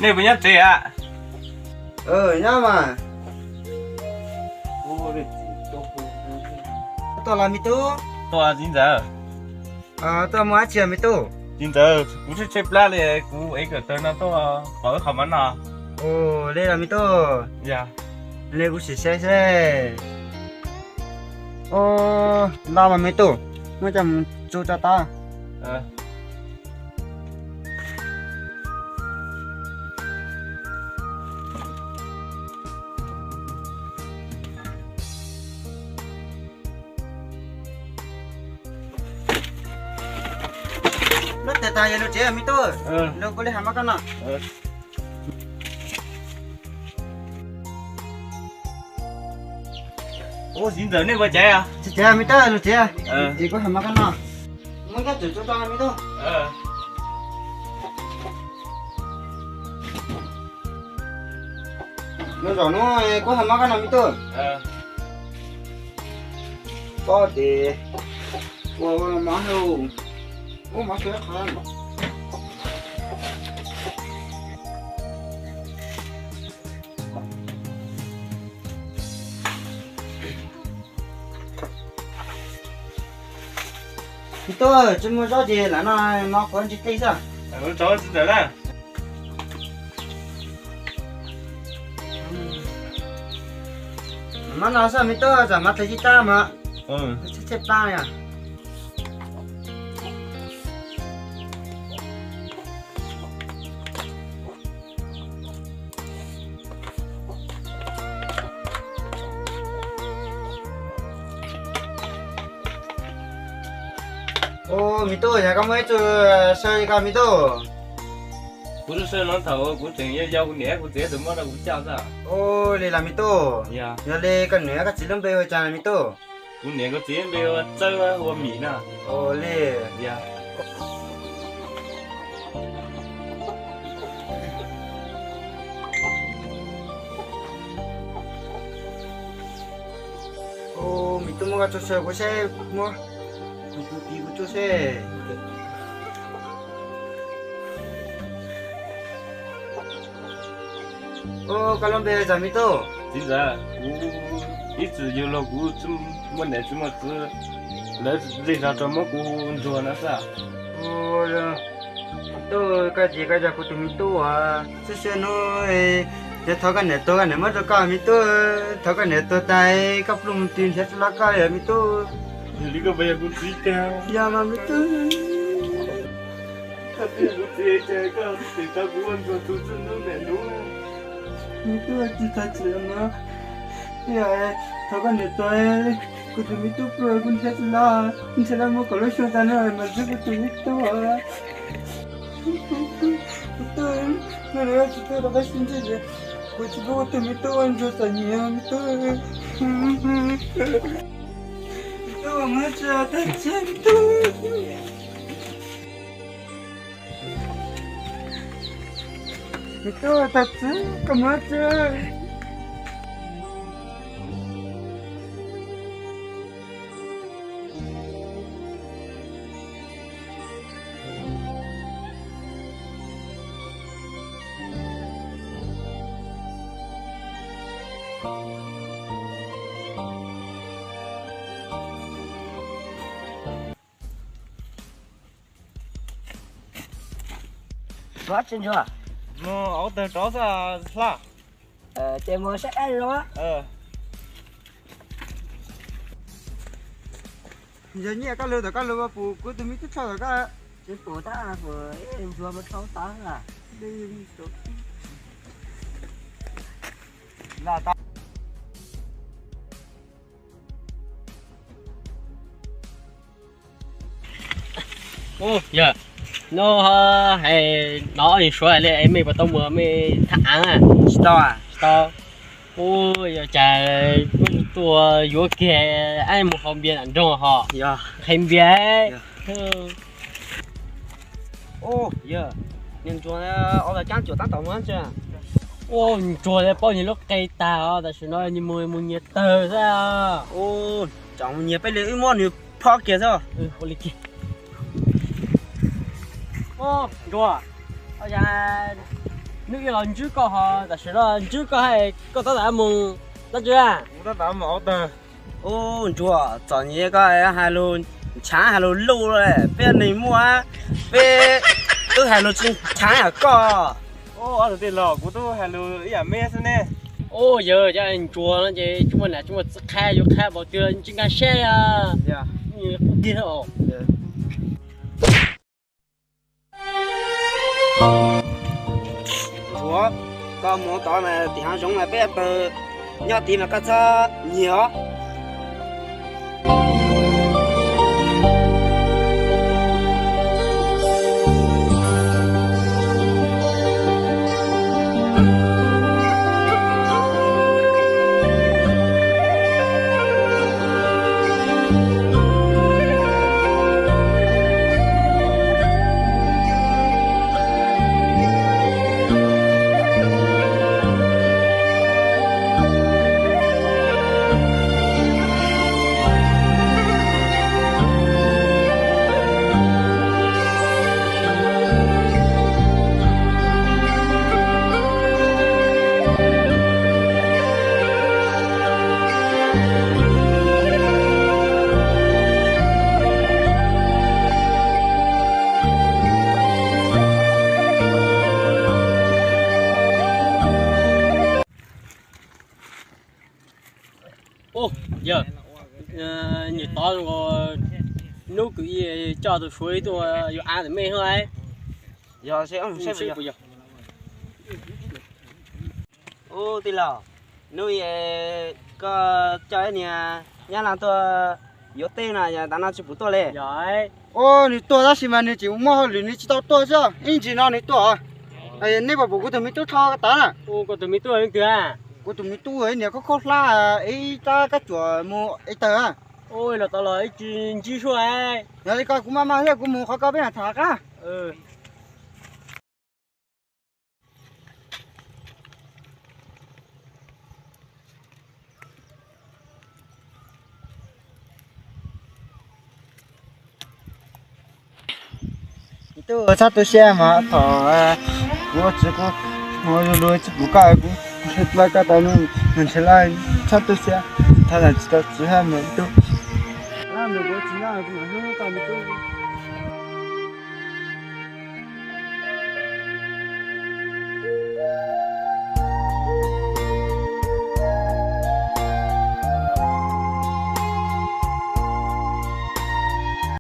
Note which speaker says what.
Speaker 1: Này với nhất thế ạ.
Speaker 2: Nhá mà.
Speaker 1: Ô đi.
Speaker 2: Tôi làm gì tu?
Speaker 1: Tôi chín giờ.
Speaker 2: Tôi mua chè mi tu.
Speaker 1: Chín giờ. Cú sẽ chép lá này cú ấy cái tên nó tôi có không ăn nào.
Speaker 2: Đây là mi tu.
Speaker 1: Dạ.
Speaker 2: Đây cú sẽ xe. Nào mà mi tu. Mua chầm chú cho ta. Nó tệ tài nó chế mi tu. Nó có lấy hàm mắc nào.
Speaker 1: Ô chín giờ này với chế à?
Speaker 2: Chế mi tu nó chế. Chỉ có hàm mắc nào. Muốn cái chú cho mi tu. Nó rồi nó có hàm mắc nào mi tu. Có thì má đâu. Má sữa khá mà. Thì tôi chỉ muốn cho gì là nó còn chỉ tay sao?
Speaker 1: Cho chín giờ đó.
Speaker 2: Mà nó sao mi tôi giờ mà thấy ta mà. Chết ta à. Mi tu nhà có mấy chú chơi cả mi tu.
Speaker 1: Cú sẽ nói thầu cú chừng yêu yêu cú nhẹ cú chế từ mất là cú chào ra.
Speaker 2: Đây là mi tu.
Speaker 1: Dạ.
Speaker 2: Giờ đây cái nữa cái chỉ lông bèo cha là mi tu.
Speaker 1: Cú nhẹ có chế bèo chơi hoa mì nè.
Speaker 2: Lê.
Speaker 1: Dạ.
Speaker 2: Mi tu mua cái chơi của xe mua. Mi tu tí của xe. Cái lông bèo giờ mi tu.
Speaker 1: Chín giờ. Ít giờ lâu cú chum muốn để chum mà cứ lấy gì ra cho mất cú rùa nó sao?
Speaker 2: Tôi cái gì cái của tụi mi tu à, xe nó để thằng cái này mất rồi cả mi tu, thằng cái này tôi tay cặp lông tiền sẽ là cái mi tu.
Speaker 1: Lý có bây giờ cũng gì cao.
Speaker 2: Dạ mà mi tu.
Speaker 1: Thật sự cũng gì chơi cao thì ta cũng ăn rồi tôi chân nó mẹ đúng không?
Speaker 2: Mi tu chỉ thật sự mà. Dạ, thằng cái này tôi của tụi mi tu rồi cũng sẽ là một cái lối sống ta nữa mà giúp tụi mi tu à. Tôi nói tôi đã bắt xin chứ. Cô chỉ bảo tụi mi tu ăn rồi sao nhiều mi tu. Tôi mà chờ ta chết tôi. Mi tu thật sự cảm ơn trời.
Speaker 3: Có xin chưa?
Speaker 1: Nó áo tơ chó ra là.
Speaker 3: Tìm mua sách ăn rồi á.
Speaker 2: Giờ nhẹ các lơ phụ của tụi mình thích sao cả.
Speaker 3: Chứ phụ ta vừa em vừa mất 6 tháng à.
Speaker 2: Đi chỗ.
Speaker 1: Là ta.
Speaker 3: Dạ. Nó hay nó thì số này em mình bắt đầu mua mình thẳng à. Store. Ôi giờ trời tua vô kia ai một phòng biên ăn trong họ.
Speaker 2: Dạ.
Speaker 3: Hình bia.
Speaker 2: Dạ.
Speaker 3: Nhưng chỗ này ở là trang chỗ ta tổng ăn chưa? Chỗ này bao nhiêu lúc cây tao, tại sao nói như mùi nhiệt tờ sao?
Speaker 2: Chẳng nhiệt bây giờ món nhiều phá kia sao?
Speaker 3: Có lý kia. Chỗ à? Ở nhà nước lần trước có họ ta sẽ là trước có hay có tới đã mùng đó chưa
Speaker 1: Nó đã máu tờ.
Speaker 3: ô chúa chọn như cái hai luôn chán hai luôn lâu rồi bên này mua bên tôi hai luôn chán à có
Speaker 1: Ô, ở đây lò của tôi hello ý à mẹ thế nè.
Speaker 3: ô giờ cho anh chúa nó gì chúng mình là chúng mình khai bảo tiền chính cái xe à
Speaker 1: Dạ.
Speaker 3: như kia hả
Speaker 2: Chúa, tao muốn tao này thì hàng giống này bé tờ nhớ tiền là cái sao nhiều.
Speaker 3: ô giờ nhiều to rồi nấu cái gì cho tôi suối tôi yêu ăn thì mê hơn ấy
Speaker 2: Giờ sẽ
Speaker 3: bây giờ
Speaker 2: ô tí lò nuôi có cho ấy nè nhà làm tôi yếu tên này nhà tao chụp tôi lên
Speaker 3: rồi
Speaker 2: ô你多那什么你就摸好你知道多少你知道你多哎你把我们都抄个单了
Speaker 3: ô có tụi mình tôi kìa
Speaker 2: 我都没多ấy nè có khó la ấy ta cái chỗ mua ấy tờ à
Speaker 3: ôi là tao nói chuyện chi số ấy
Speaker 2: nhà đi coi cũng mà hết cũng mua khó có bên thả cả
Speaker 3: ừ
Speaker 2: tôi sát tôi xe mà thọ我只顾我就落去不干不是那个当中很起来sát tôi xe他才知道只还没都那如果只那不能说干不都